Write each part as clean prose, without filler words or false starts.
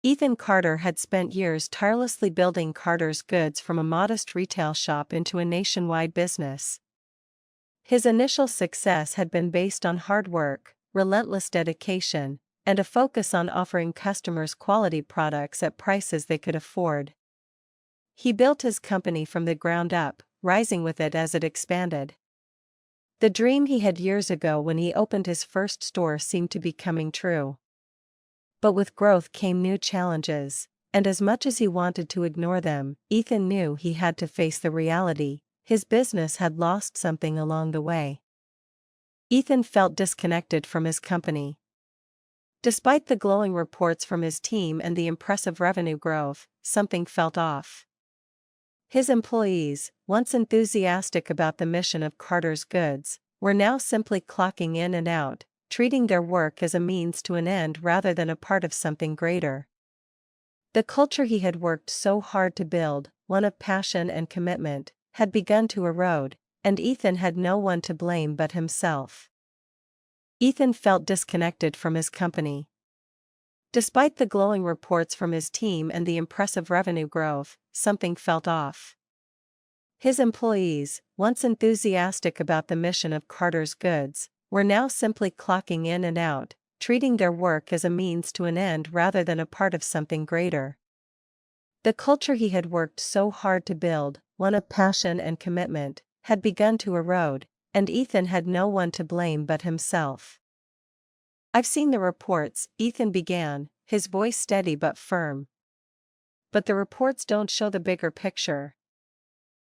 Ethan Carter had spent years tirelessly building Carter's Goods from a modest retail shop into a nationwide business. His initial success had been based on hard work, relentless dedication, and a focus on offering customers quality products at prices they could afford. He built his company from the ground up, rising with it as it expanded. The dream he had years ago when he opened his first store seemed to be coming true. But with growth came new challenges, and as much as he wanted to ignore them, Ethan knew he had to face the reality: his business had lost something along the way. Ethan felt disconnected from his company. Despite the glowing reports from his team and the impressive revenue growth, something felt off. His employees, once enthusiastic about the mission of Carter's Goods, were now simply clocking in and out, treating their work as a means to an end rather than a part of something greater. The culture he had worked so hard to build, one of passion and commitment, had begun to erode, and Ethan had no one to blame but himself. Ethan felt disconnected from his company. Despite the glowing reports from his team and the impressive revenue growth, something felt off. His employees, once enthusiastic about the mission of Carter's Goods, were now simply clocking in and out, treating their work as a means to an end rather than a part of something greater. The culture he had worked so hard to build, one of passion and commitment, had begun to erode, and Ethan had no one to blame but himself. "I've seen the reports," Ethan began, his voice steady but firm. "But the reports don't show the bigger picture.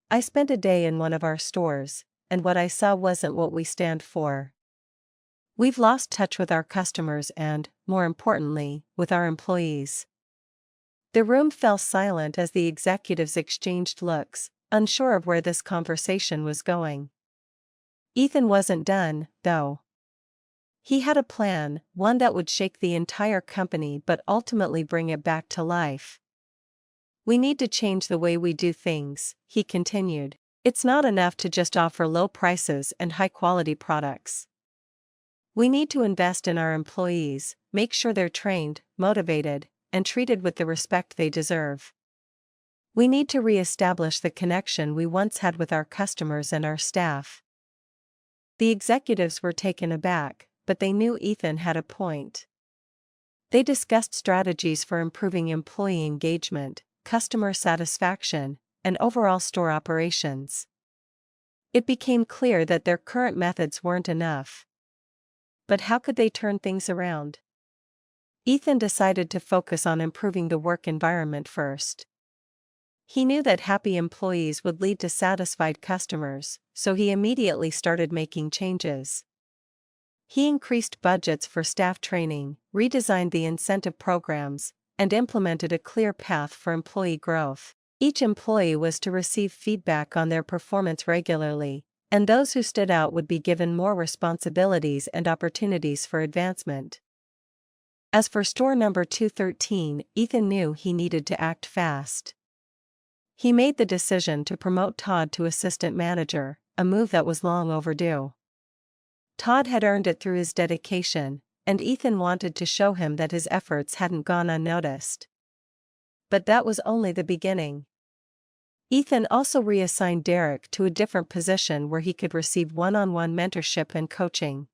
I spent a day in one of our stores, and what I saw wasn't what we stand for. We've lost touch with our customers and, more importantly, with our employees." The room fell silent as the executives exchanged looks, unsure of where this conversation was going. Ethan wasn't done, though. He had a plan, one that would shake the entire company but ultimately bring it back to life. "We need to change the way we do things," he continued. "It's not enough to just offer low prices and high-quality products. We need to invest in our employees, make sure they're trained, motivated, and treated with the respect they deserve. We need to re-establish the connection we once had with our customers and our staff." The executives were taken aback, but they knew Ethan had a point. They discussed strategies for improving employee engagement, customer satisfaction, and overall store operations. It became clear that their current methods weren't enough. But how could they turn things around? Ethan decided to focus on improving the work environment first. He knew that happy employees would lead to satisfied customers, so he immediately started making changes. He increased budgets for staff training, redesigned the incentive programs, and implemented a clear path for employee growth. Each employee was to receive feedback on their performance regularly, and those who stood out would be given more responsibilities and opportunities for advancement. As for store number 213, Ethan knew he needed to act fast. He made the decision to promote Todd to assistant manager, a move that was long overdue. Todd had earned it through his dedication, and Ethan wanted to show him that his efforts hadn't gone unnoticed. But that was only the beginning. Ethan also reassigned Derek to a different position where he could receive one-on-one mentorship and coaching.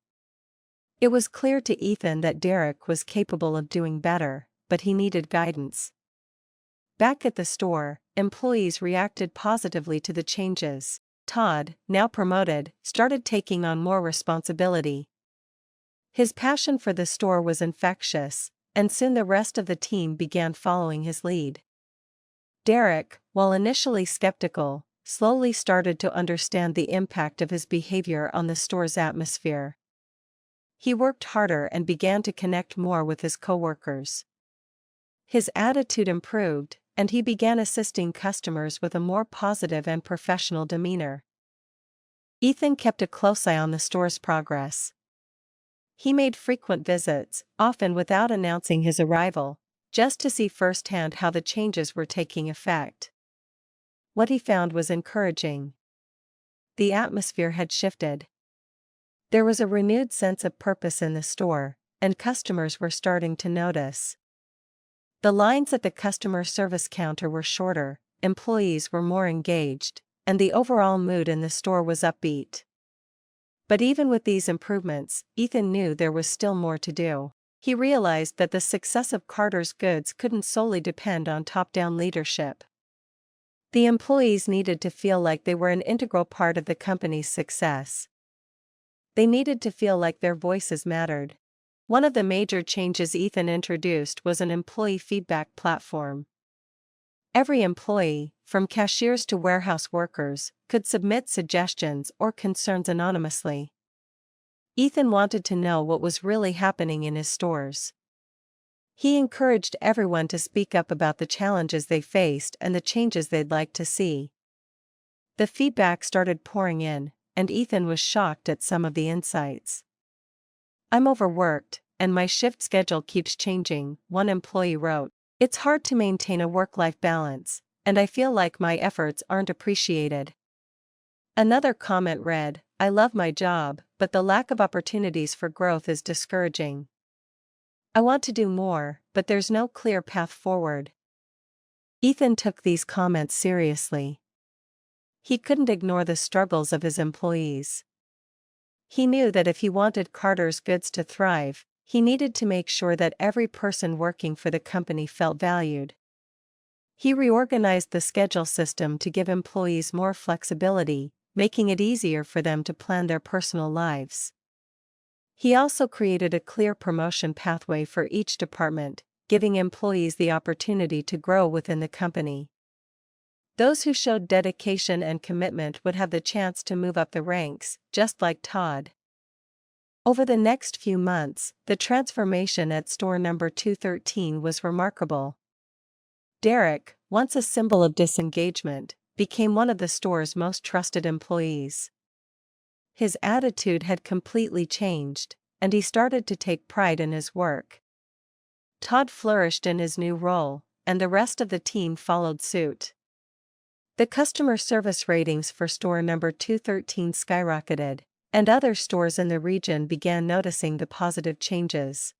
It was clear to Ethan that Derek was capable of doing better, but he needed guidance. Back at the store, employees reacted positively to the changes. Todd, now promoted, started taking on more responsibility. His passion for the store was infectious, and soon the rest of the team began following his lead. Derek, while initially skeptical, slowly started to understand the impact of his behavior on the store's atmosphere. He worked harder and began to connect more with his coworkers. His attitude improved, and he began assisting customers with a more positive and professional demeanor. Ethan kept a close eye on the store's progress. He made frequent visits, often without announcing his arrival, just to see firsthand how the changes were taking effect. What he found was encouraging. The atmosphere had shifted. There was a renewed sense of purpose in the store, and customers were starting to notice. The lines at the customer service counter were shorter, employees were more engaged, and the overall mood in the store was upbeat. But even with these improvements, Ethan knew there was still more to do. He realized that the success of Carter's Goods couldn't solely depend on top-down leadership. The employees needed to feel like they were an integral part of the company's success. They needed to feel like their voices mattered. One of the major changes Ethan introduced was an employee feedback platform. Every employee, from cashiers to warehouse workers, could submit suggestions or concerns anonymously. Ethan wanted to know what was really happening in his stores. He encouraged everyone to speak up about the challenges they faced and the changes they'd like to see. The feedback started pouring in, and Ethan was shocked at some of the insights. "I'm overworked, and my shift schedule keeps changing," one employee wrote. "It's hard to maintain a work-life balance, and I feel like my efforts aren't appreciated." Another comment read, "I love my job, but the lack of opportunities for growth is discouraging. I want to do more, but there's no clear path forward." Ethan took these comments seriously. He couldn't ignore the struggles of his employees. He knew that if he wanted Carter's Goods to thrive, he needed to make sure that every person working for the company felt valued. He reorganized the schedule system to give employees more flexibility, making it easier for them to plan their personal lives. He also created a clear promotion pathway for each department, giving employees the opportunity to grow within the company. Those who showed dedication and commitment would have the chance to move up the ranks, just like Todd. Over the next few months, the transformation at store number 213 was remarkable. Derek, once a symbol of disengagement, became one of the store's most trusted employees. His attitude had completely changed, and he started to take pride in his work. Todd flourished in his new role, and the rest of the team followed suit. The customer service ratings for store number 213 skyrocketed, and other stores in the region began noticing the positive changes.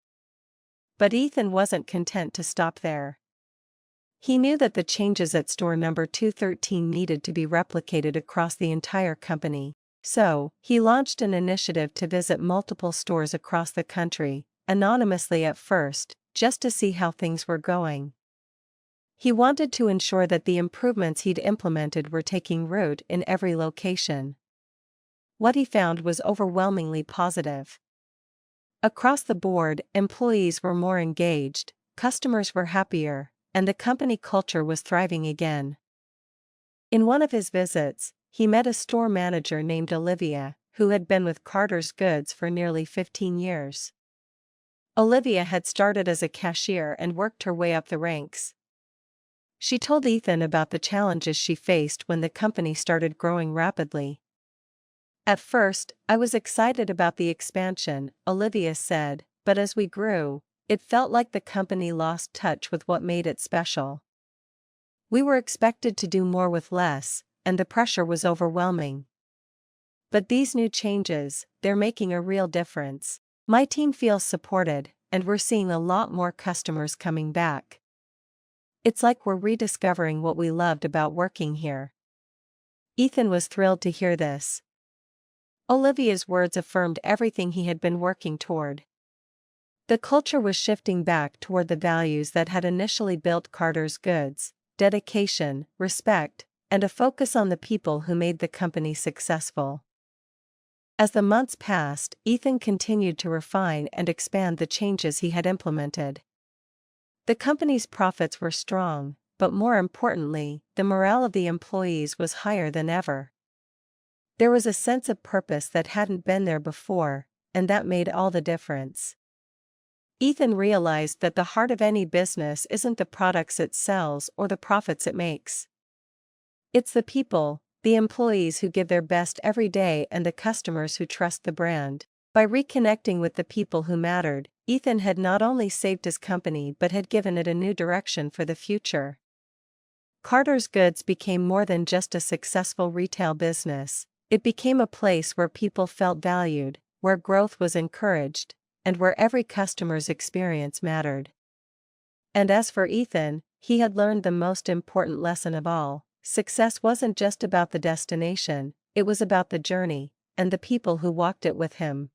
But Ethan wasn't content to stop there. He knew that the changes at store number 213 needed to be replicated across the entire company, so he launched an initiative to visit multiple stores across the country, anonymously at first, just to see how things were going. He wanted to ensure that the improvements he'd implemented were taking root in every location. What he found was overwhelmingly positive. Across the board, employees were more engaged, customers were happier, and the company culture was thriving again. In one of his visits, he met a store manager named Olivia, who had been with Carter's Goods for nearly 15 years. Olivia had started as a cashier and worked her way up the ranks. She told Ethan about the challenges she faced when the company started growing rapidly. "At first, I was excited about the expansion," Olivia said, "but as we grew, it felt like the company lost touch with what made it special. We were expected to do more with less, and the pressure was overwhelming. But these new changes, they're making a real difference. My team feels supported, and we're seeing a lot more customers coming back. It's like we're rediscovering what we loved about working here." Ethan was thrilled to hear this. Olivia's words affirmed everything he had been working toward. The culture was shifting back toward the values that had initially built Carter's Goods: dedication, respect, and a focus on the people who made the company successful. As the months passed, Ethan continued to refine and expand the changes he had implemented. The company's profits were strong, but more importantly, the morale of the employees was higher than ever. There was a sense of purpose that hadn't been there before, and that made all the difference. Ethan realized that the heart of any business isn't the products it sells or the profits it makes. It's the people, the employees who give their best every day, and the customers who trust the brand. By reconnecting with the people who mattered, Ethan had not only saved his company but had given it a new direction for the future. Carter's Goods became more than just a successful retail business. It became a place where people felt valued, where growth was encouraged, and where every customer's experience mattered. And as for Ethan, he had learned the most important lesson of all: success wasn't just about the destination, it was about the journey, and the people who walked it with him.